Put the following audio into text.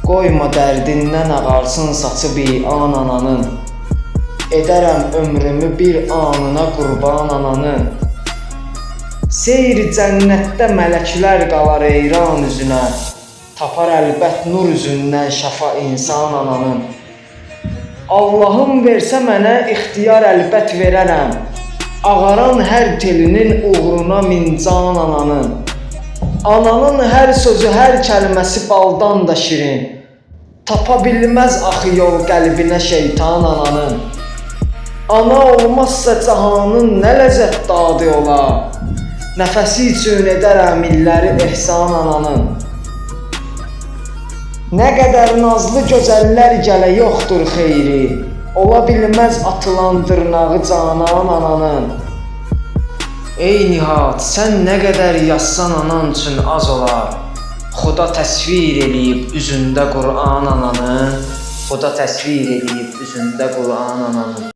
Qoyma dərdindən ağarsın saçı bir an ananın. Edərəm ömrümü bir anına qurban ananın. Seyr cənnətdə mələklər qalar eyran üzünə. Tapar əlbət nur üzündən şəfa insan ananın. Allahım versə mənə ixtiyar əlbət verərəm. Ağaran hər telinin uğruna min can ananın. Ananın hər sözü, hər kəlməsi baldan da şirin. Tapa bilməz axı yol qəlbinə şeytan ananın. Ana olmazsa cahanın nə ləzzət dadı ola. Nəfəsi üçün edərəm illəri ehsan ananın. Nə qədər nazlı gözəllər gələ yoxdur xeyri. Ola bilməz atılan dırnağı canan ananın. Ey Nihat, sən nə qədər yazsan anan üçün az olar. Xuda təsvir eləyib üzündə Qur'an ananın. Xuda təsvir eləyib üzündə Qur'an ananın.